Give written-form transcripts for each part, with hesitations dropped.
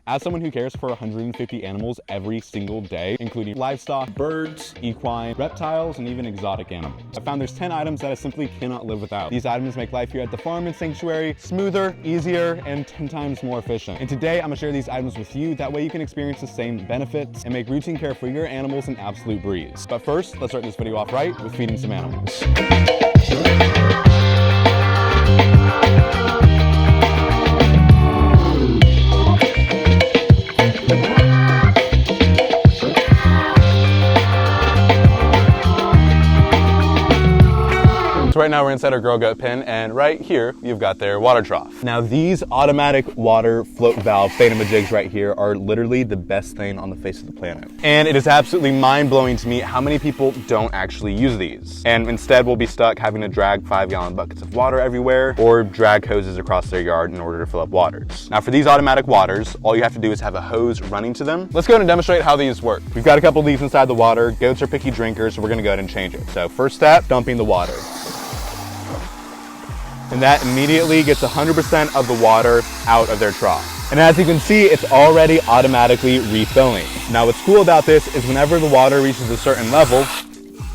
As someone who cares for 150 animals every single day, including livestock, birds, equine, reptiles, and even exotic animals, I found there's 10 items that I simply cannot live without. These items make life here at the farm and sanctuary smoother, easier, and 10 times more efficient. And today, I'm gonna share these items with you. That way you can experience the same benefits and make routine care for your animals an absolute breeze. But first, let's start this video off right with feeding some animals. Right now we're inside our girl goat pen, and right here you've got their water trough. Now these automatic water float valve thingamajigs right here are literally the best thing on the face of the planet. And it is absolutely mind-blowing to me how many people don't actually use these. And instead will be stuck having to drag 5-gallon buckets of water everywhere or drag hoses across their yard in order to fill up waters. Now for these automatic waters, all you have to do is have a hose running to them. Let's go ahead and demonstrate how these work. We've got a couple of these inside the water. Goats are picky drinkers, so we're gonna go ahead and change it. So first step, dumping the water. And that immediately gets 100% of the water out of their trough. And as you can see, it's already automatically refilling. Now what's cool about this is whenever the water reaches a certain level,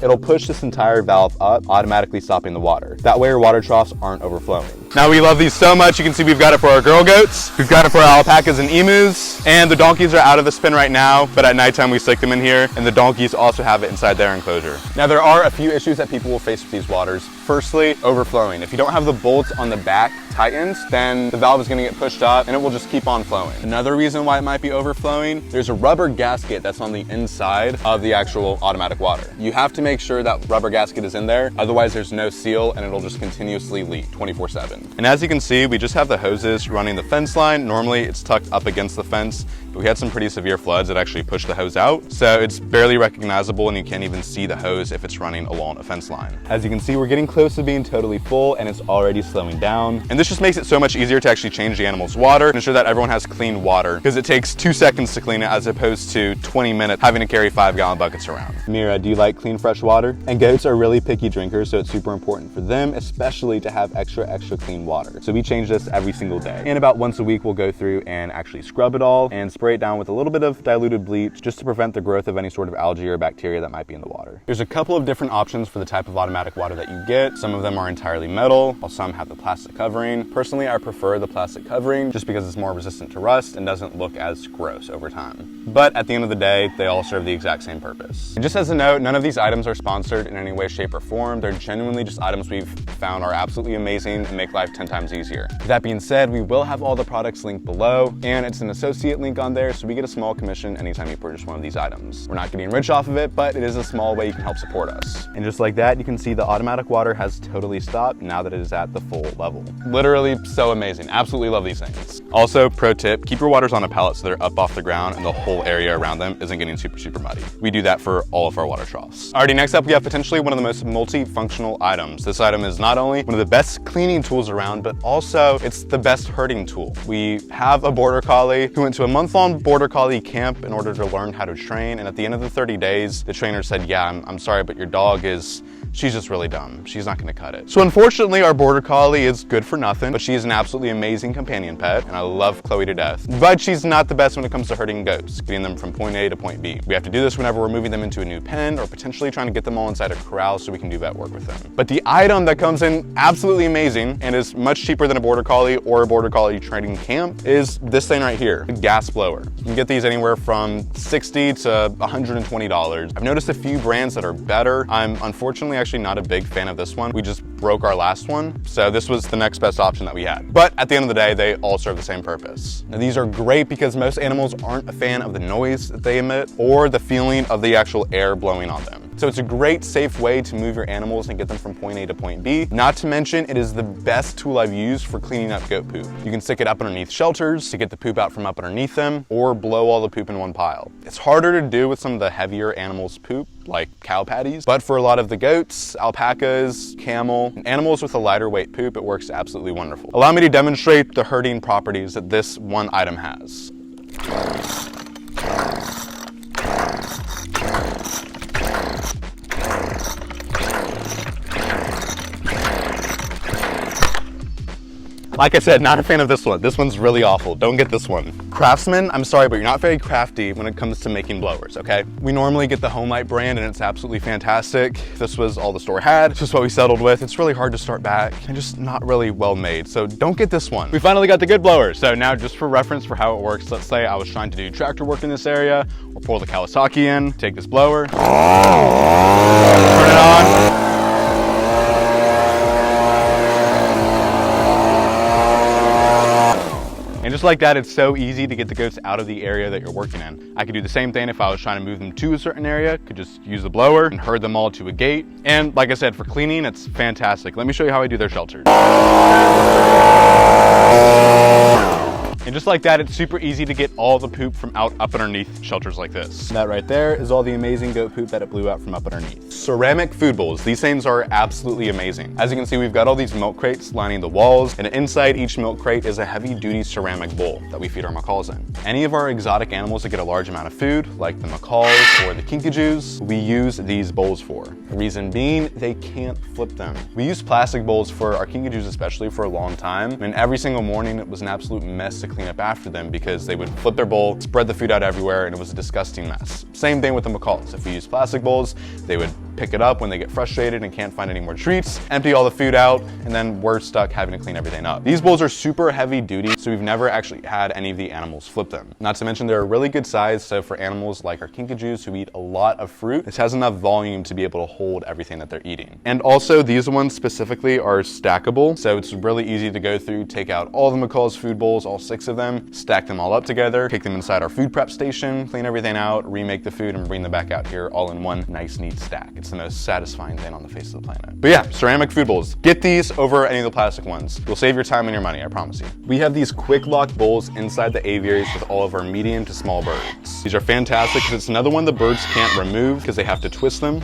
it'll push this entire valve up, automatically stopping the water. That way our water troughs aren't overflowing. Now we love these so much. You can see we've got it for our girl goats, we've got it for our alpacas and emus, and the donkeys are out of the pen right now, but at nighttime we stick them in here, and the donkeys also have it inside their enclosure. Now there are a few issues that people will face with these waters. Firstly, overflowing. If you don't have the bolts on the back tightened, then the valve is gonna get pushed up and it will just keep on flowing. Another reason why it might be overflowing, there's a rubber gasket that's on the inside of the actual automatic water. You have to make sure that rubber gasket is in there, otherwise there's no seal and it'll just continuously leak 24/7. And as you can see, we just have the hoses running the fence line. Normally it's tucked up against the fence, but we had some pretty severe floods that actually pushed the hose out. So it's barely recognizable and you can't even see the hose if it's running along a fence line. As you can see, we're getting close to being totally full and it's already slowing down. And this just makes it so much easier to actually change the animal's water and ensure that everyone has clean water, because it takes 2 seconds to clean it as opposed to 20 minutes having to carry 5-gallon buckets around. Mira, do you like clean, fresh water? And goats are really picky drinkers, so it's super important for them, especially to have extra clean water. So we change this every single day. And about once a week, we'll go through and actually scrub it all and spray it down with a little bit of diluted bleach just to prevent the growth of any sort of algae or bacteria that might be in the water. There's a couple of different options for the type of automatic water that you get. Some of them are entirely metal, while some have the plastic covering. Personally, I prefer the plastic covering just because it's more resistant to rust and doesn't look as gross over time. But at the end of the day, they all serve the exact same purpose. And just as a note, none of these items are sponsored in any way, shape, or form. They're genuinely just items we've found are absolutely amazing and make life 10 times easier. With that being said, we will have all the products linked below, and it's an associate link on there, so we get a small commission anytime you purchase one of these items. We're not getting rich off of it, but it is a small way you can help support us. And just like that, you can see the automatic water has totally stopped now that it is at the full level. Literally so amazing. Absolutely love these things. Also, pro tip, keep your waters on a pallet so they're up off the ground and the whole area around them isn't getting super muddy. We do that for all of our water troughs. Alrighty, next up we have potentially one of the most multifunctional items. This item is not only one of the best cleaning tools around, but also it's the best herding tool. We have a border collie who went to a month-long border collie camp in order to learn how to train, and at the end of the 30 days, the trainer said, yeah, I'm sorry, but your dog she's just really dumb. She's not gonna cut it. So unfortunately, our border collie is good for nothing, but she is an absolutely amazing companion pet, and I love Chloe to death. But she's not the best when it comes to herding goats, getting them from point A to point B. We have to do this whenever we're moving them into a new pen or potentially trying to get them all inside a corral so we can do vet work with them. But the item that comes in absolutely amazing and is much cheaper than a border collie or a border collie training camp is this thing right here, a gas blower. You can get these anywhere from $60 to $120. I've noticed a few brands that are better. I'm unfortunately actually not a big fan of this one. We just broke our last one, so this was the next best option that we had. But at the end of the day, they all serve the same purpose. Now these are great because most animals aren't a fan of the noise that they emit or the feeling of the actual air blowing on them. So it's a great, safe way to move your animals and get them from point A to point B. Not to mention, it is the best tool I've used for cleaning up goat poop. You can stick it up underneath shelters to get the poop out from up underneath them, or blow all the poop in one pile. It's harder to do with some of the heavier animals' poop, like cow patties, but for a lot of the goats, alpacas, camel, and animals with a lighter weight poop, it works absolutely wonderful. Allow me to demonstrate the herding properties that this one item has. Like I said, not a fan of this one. This one's really awful. Don't get this one. Craftsman, I'm sorry, but you're not very crafty when it comes to making blowers, okay? We normally get the Home Light brand and it's absolutely fantastic. This was all the store had. This is what we settled with. It's really hard to start back and just not really well made. So don't get this one. We finally got the good blower. So now just for reference for how it works, let's say I was trying to do tractor work in this area or pull the Kawasaki in, take this blower, turn it on. And just like that, it's so easy to get the goats out of the area that you're working in. I could do the same thing if I was trying to move them to a certain area, could just use the blower and herd them all to a gate. And like I said, for cleaning, it's fantastic. Let me show you how I do their shelters. And just like that, it's super easy to get all the poop from out up underneath shelters like this. And that right there is all the amazing goat poop that it blew out from up underneath. Ceramic food bowls. These things are absolutely amazing. As you can see, we've got all these milk crates lining the walls, and inside each milk crate is a heavy-duty ceramic bowl that we feed our macaws in. Any of our exotic animals that get a large amount of food, like the macaws or the kinkajous, we use these bowls for. The reason being, they can't flip them. We use plastic bowls for our kinkajous especially for a long time, and every single morning it was an absolute mess to clean up after them because they would flip their bowl, spread the food out everywhere, and it was a disgusting mess. Same thing with the macaws. If we use plastic bowls, they would pick it up when they get frustrated and can't find any more treats, empty all the food out, and then we're stuck having to clean everything up. These bowls are super heavy duty, so we've never actually had any of the animals flip them. Not to mention they're a really good size, so for animals like our kinkajous who eat a lot of fruit, this has enough volume to be able to hold everything that they're eating. And also these ones specifically are stackable, so it's really easy to go through, take out all the macaws' food bowls, all 6 of them, stack them all up together, take them inside our food prep station, clean everything out, remake the food, and bring them back out here all in one nice, neat stack. It's the most satisfying thing on the face of the planet. But yeah, ceramic food bowls. Get these over any of the plastic ones. You'll save your time and your money, I promise you. We have these quick lock bowls inside the aviaries with all of our medium to small birds. These are fantastic because it's another one the birds can't remove because they have to twist them,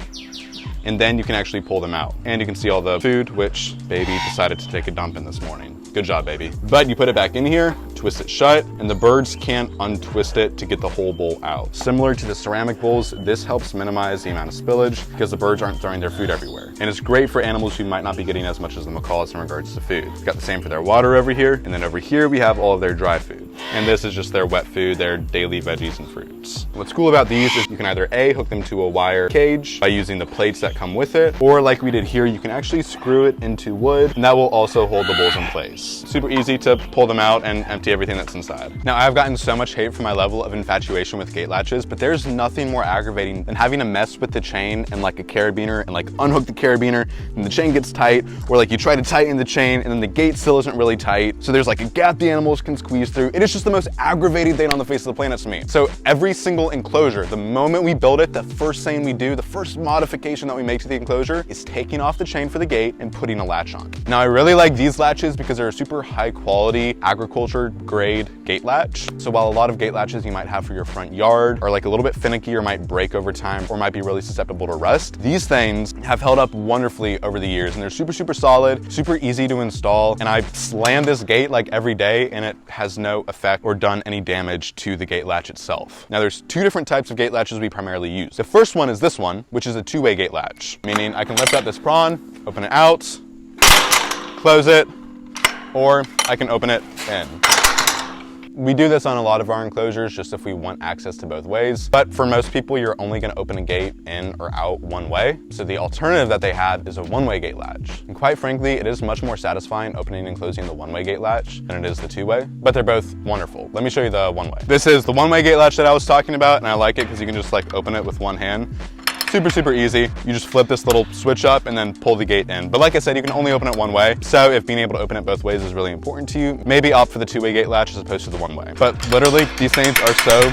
and then you can actually pull them out. And you can see all the food, which baby decided to take a dump in this morning. Good job, baby. But you put it back in here, twist it shut, and the birds can't untwist it to get the whole bowl out. Similar to the ceramic bowls, this helps minimize the amount of spillage because the birds aren't throwing their food everywhere. And it's great for animals who might not be getting as much as the macaws in regards to food. We've got the same for their water over here, and then over here we have all of their dry food. And this is just their wet food, their daily veggies and fruits. What's cool about these is you can either A, hook them to a wire cage by using the plates that come with it, or like we did here, you can actually screw it into wood, and that will also hold the bowls in place. Super easy to pull them out and empty everything that's inside. Now, I've gotten so much hate for my level of infatuation with gate latches, but there's nothing more aggravating than having to mess with the chain and like a carabiner and like unhook the carabiner and the chain gets tight, or like you try to tighten the chain and then the gate still isn't really tight. So there's like a gap the animals can squeeze through. It is just the most aggravating thing on the face of the planet to me. So every single enclosure, the moment we build it, the first thing we do, the first modification that we make to the enclosure is taking off the chain for the gate and putting a latch on. Now, I really like these latches because they're a super high quality agriculture grade gate latch. So while a lot of gate latches you might have for your front yard are like a little bit finicky or might break over time or might be really susceptible to rust, these things have held up wonderfully over the years, and they're super, super solid, super easy to install. And I slam this gate like every day and it has no effect or done any damage to the gate latch itself. Now, there's 2 different types of gate latches we primarily use. The first one is this one, which is a 2-way gate latch, meaning I can lift up this prawn, open it out, close it, or I can open it in. We do this on a lot of our enclosures just if we want access to both ways, but for most people, you're only gonna open a gate in or out one way. So the alternative that they have is a 1-way gate latch. And quite frankly, it is much more satisfying opening and closing the 1-way gate latch than it is the 2-way, but they're both wonderful. Let me show you the 1-way. This is the 1-way gate latch that I was talking about, and I like it because you can just like open it with one hand. Super, super easy. You just flip this little switch up and then pull the gate in. But like I said, you can only open it one way. So if being able to open it both ways is really important to you, maybe opt for the 2-way gate latch as opposed to the 1-way. But literally, these things are so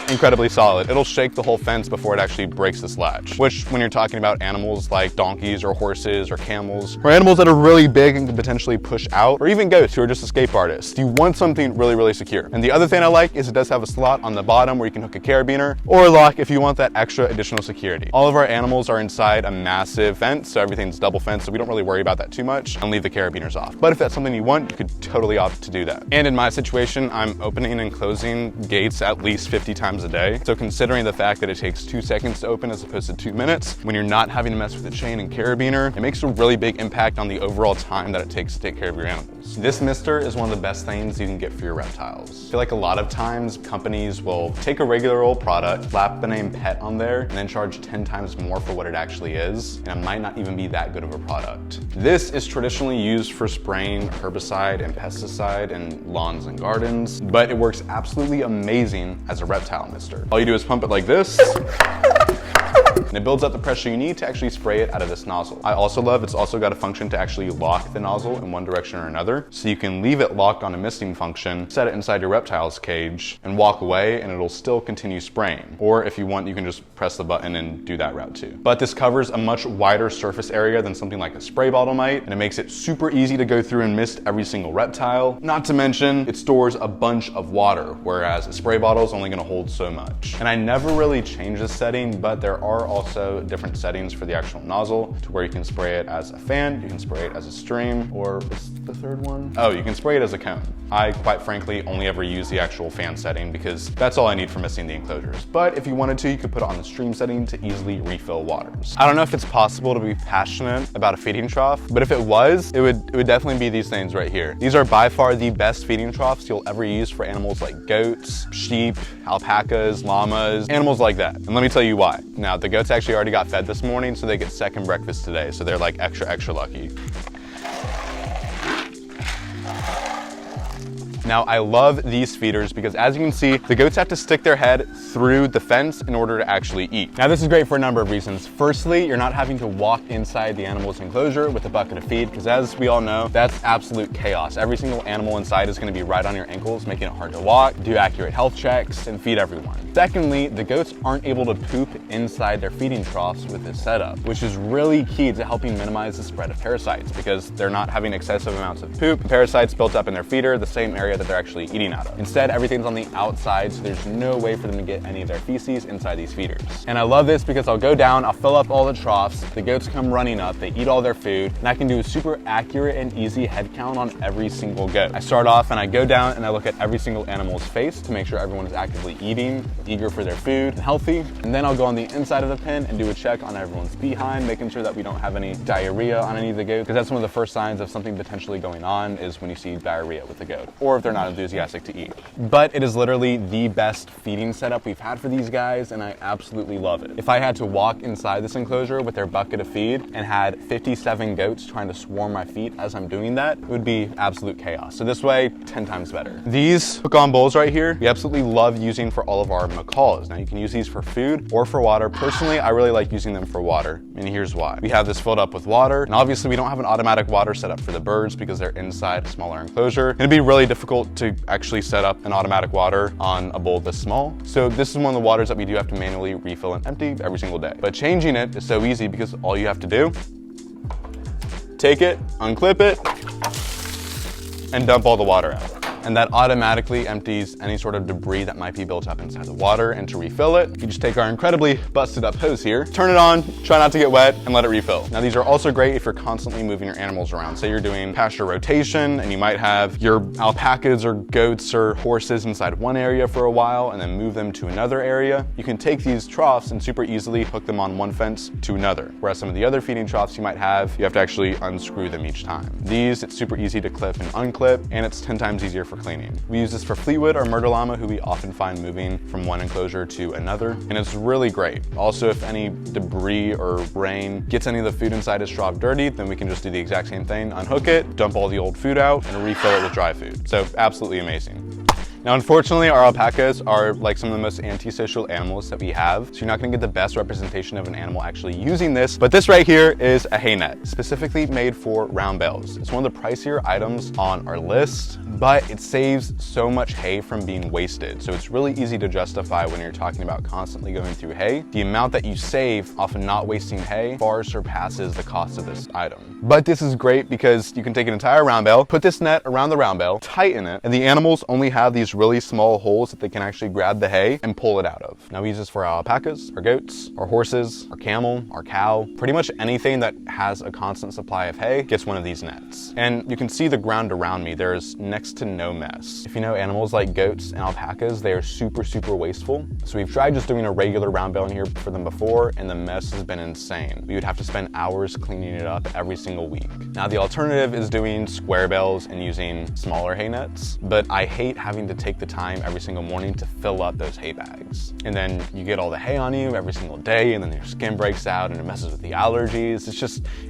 incredibly solid. It'll shake the whole fence before it actually breaks this latch, which when you're talking about animals like donkeys or horses or camels, or animals that are really big and can potentially push out, or even goats who are just escape artists, you want something really, really secure. And the other thing I like is it does have a slot on the bottom where you can hook a carabiner or a lock if you want that extra additional security. All of our animals are inside a massive fence, so everything's double fenced, so we don't really worry about that too much and leave the carabiners off. But if that's something you want, you could totally opt to do that. And in my situation, I'm opening and closing gates at least 50 times times a day. So considering the fact that it takes 2 seconds to open as opposed to 2 minutes, when you're not having to mess with the chain and carabiner, it makes a really big impact on the overall time that it takes to take care of your animals. This mister is one of the best things you can get for your reptiles. I feel like a lot of times companies will take a regular old product, slap the name pet on there, and then charge 10 times more for what it actually is, and it might not even be that good of a product. This is traditionally used for spraying herbicide and pesticide in lawns and gardens, but it works absolutely amazing as a reptile mister. All you do is pump it like this, and it builds up the pressure you need to actually spray it out of this nozzle. I also love it's also got a function to actually lock the nozzle in one direction or another. So you can leave it locked on a misting function, set it inside your reptile's cage, and walk away and it'll still continue spraying. Or if you want, you can just press the button and do that route too. But this covers a much wider surface area than something like a spray bottle might, and it makes it super easy to go through and mist every single reptile. Not to mention, it stores a bunch of water, whereas a spray bottle is only gonna hold so much. And I never really change this setting, but there are also different settings for the actual nozzle to where you can spray it as a fan, you can spray it as a stream, or what's the third one? Oh, you can spray it as a cone. I quite frankly only ever use the actual fan setting because that's all I need for misting the enclosures. But if you wanted to, you could put it on the stream setting to easily refill waters. I don't know if it's possible to be passionate about a feeding trough, but if it was, it would definitely be these things right here. These are by far the best feeding troughs you'll ever use for animals like goats, sheep, alpacas, llamas, animals like that. And let me tell you why. Now, the goats actually already got fed this morning, so they get second breakfast today, so they're like extra lucky. Now, I love these feeders because as you can see, the goats have to stick their head through the fence in order to actually eat. Now, this is great for a number of reasons. Firstly, you're not having to walk inside the animal's enclosure with a bucket of feed, because as we all know, that's absolute chaos. Every single animal inside is gonna be right on your ankles, making it hard to walk, do accurate health checks, and feed everyone. Secondly, the goats aren't able to poop inside their feeding troughs with this setup, which is really key to helping minimize the spread of parasites because they're not having excessive amounts of poop and parasites built up in their feeder, the same area that they're actually eating out of. Instead, everything's on the outside, so there's no way for them to get any of their feces inside these feeders. And I love this because I'll go down, I'll fill up all the troughs, the goats come running up, they eat all their food, and I can do a super accurate and easy head count on every single goat. I start off and I go down and I look at every single animal's face to make sure everyone is actively eating, eager for their food, and healthy. And then I'll go on the inside of the pen and do a check on everyone's behind, making sure that we don't have any diarrhea on any of the goats, because that's one of the first signs of something potentially going on is when you see diarrhea with the goat, or if they're not enthusiastic to eat. But it is literally the best feeding setup we've had for these guys, and I absolutely love it. If I had to walk inside this enclosure with their bucket of feed and had 57 goats trying to swarm my feet as I'm doing that, it would be absolute chaos. So this way, 10 times better. These hook-on bowls right here, we absolutely love using for all of our macaws. Now you can use these for food or for water. Personally, I really like using them for water, and here's why. We have this filled up with water, and obviously we don't have an automatic water set up for the birds because they're inside a smaller enclosure. And it'd be really difficult to actually set up an automatic water on a bowl this small. So this is one of the waters that we do have to manually refill and empty every single day. But changing it is so easy because all you have to do, take it, unclip it, and dump all the water out. And that automatically empties any sort of debris that might be built up inside the water. And to refill it, you just take our incredibly busted up hose here, turn it on, try not to get wet, and let it refill. Now these are also great if you're constantly moving your animals around. Say you're doing pasture rotation and you might have your alpacas or goats or horses inside one area for a while and then move them to another area. You can take these troughs and super easily hook them on one fence to another. Whereas some of the other feeding troughs you might have, you have to actually unscrew them each time. These, it's super easy to clip and unclip, and it's 10 times easier for cleaning. We use this for Fleetwood, our murder llama, who we often find moving from one enclosure to another, and it's really great. Also, if any debris or rain gets any of the food inside his trough dirty, then we can just do the exact same thing, unhook it, dump all the old food out, and refill it with dry food. So absolutely amazing. Now, unfortunately, our alpacas are like some of the most antisocial animals that we have, so you're not gonna get the best representation of an animal actually using this, but this right here is a hay net, specifically made for round bales. It's one of the pricier items on our list, but it saves so much hay from being wasted, so it's really easy to justify when you're talking about constantly going through hay. The amount that you save off of not wasting hay far surpasses the cost of this item. But this is great because you can take an entire round bale, put this net around the round bale, tighten it, and the animals only have these these really small holes that they can actually grab the hay and pull it out of. Now we use this for our alpacas, our goats, our horses, our camel, our cow. Pretty much anything that has a constant supply of hay gets one of these nets. And you can see the ground around me. There's next to no mess. If you know animals like goats and alpacas, they are super, super wasteful. So we've tried just doing a regular round bale in here for them before, and the mess has been insane. We would have to spend hours cleaning it up every single week. Now the alternative is doing square bales and using smaller hay nets, but I hate having to take the time every single morning to fill up those hay bags. And then you get all the hay on you every single day, and then your skin breaks out and it messes with the allergies.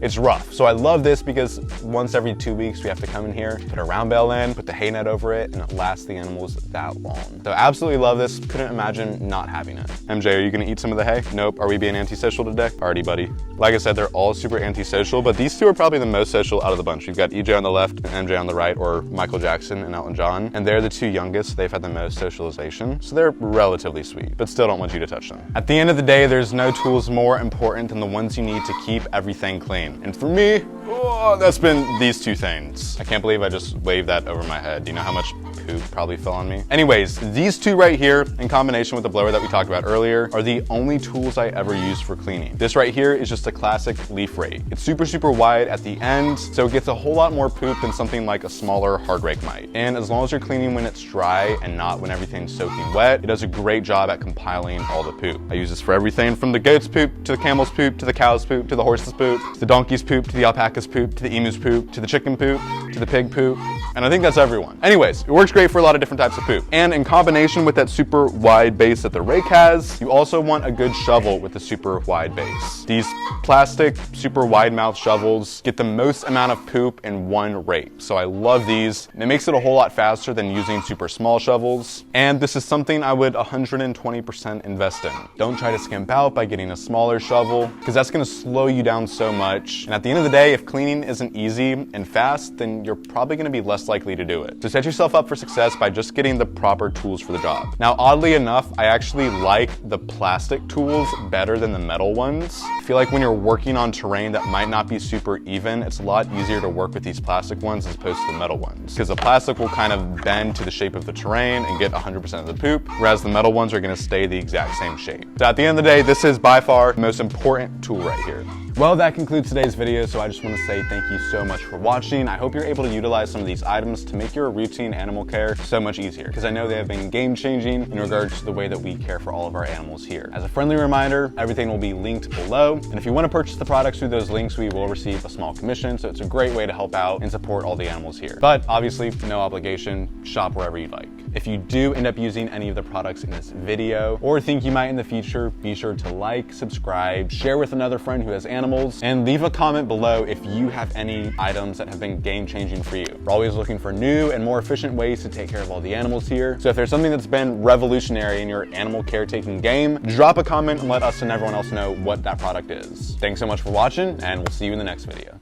It's rough. So I love this because once every 2 weeks we have to come in here, put a round bale in, put the hay net over it, and it lasts the animals that long. So absolutely love this. Couldn't imagine not having it. MJ, are you gonna eat some of the hay? Nope. Are we being antisocial today? Alrighty, buddy. Like I said, they're all super antisocial, but these two are probably the most social out of the bunch. You've got EJ on the left and MJ on the right, or Michael Jackson and Elton John, and they're the two youngest. They've had the most socialization, so they're relatively sweet, but still don't want you to touch them. At the end of the day, there's no tools more important than the ones you need to keep everything clean. And for me, that's been these two things. I can't believe I just waved that over my head. Do you know how much poop probably fell on me? Anyways, these two right here, in combination with the blower that we talked about earlier, are the only tools I ever use for cleaning. This right here is just a classic leaf rake. It's super, super wide at the end, so it gets a whole lot more poop than something like a smaller hard rake might. And as long as you're cleaning when it's dry and not when everything's soaking wet, it does a great job at compiling all the poop. I use this for everything from the goat's poop, to the camel's poop, to the cow's poop, to the horse's poop, to the donkey's poop, to the alpaca's poop, to the emu's poop, to the chicken poop, to the pig poop, and I think that's everyone. Anyways, it works great for a lot of different types of poop. And in combination with that super wide base that the rake has, you also want a good shovel with a super wide base. These plastic, super wide mouth shovels get the most amount of poop in one rake. So I love these. It makes it a whole lot faster than using super small shovels. And this is something I would 120% invest in. Don't try to skimp out by getting a smaller shovel, because that's gonna slow you down so much. And at the end of the day, if cleaning isn't easy and fast, then you're probably gonna be less likely to do it. So set yourself up for success by just getting the proper tools for the job. Now, oddly enough, I actually like the plastic tools better than the metal ones. I feel like when you're working on terrain that might not be super even, it's a lot easier to work with these plastic ones as opposed to the metal ones, because the plastic will kind of bend to the shape of the terrain and get 100% of the poop, whereas the metal ones are gonna stay the exact same shape. So at the end of the day, this is by far the most important tool right here. Well, that concludes today's video, so I just want to say thank you so much for watching. I hope you're able to utilize some of these items to make your routine animal care so much easier, because I know they have been game-changing in regards to the way that we care for all of our animals here. As a friendly reminder, everything will be linked below, and if you want to purchase the products through those links, we will receive a small commission, so it's a great way to help out and support all the animals here. But obviously, no obligation, shop wherever you'd like. If you do end up using any of the products in this video, or think you might in the future, be sure to like, subscribe, share with another friend who has animals, and leave a comment below if you have any items that have been game-changing for you. We're always looking for new and more efficient ways to take care of all the animals here. So if there's something that's been revolutionary in your animal caretaking game, drop a comment and let us and everyone else know what that product is. Thanks so much for watching, and we'll see you in the next video.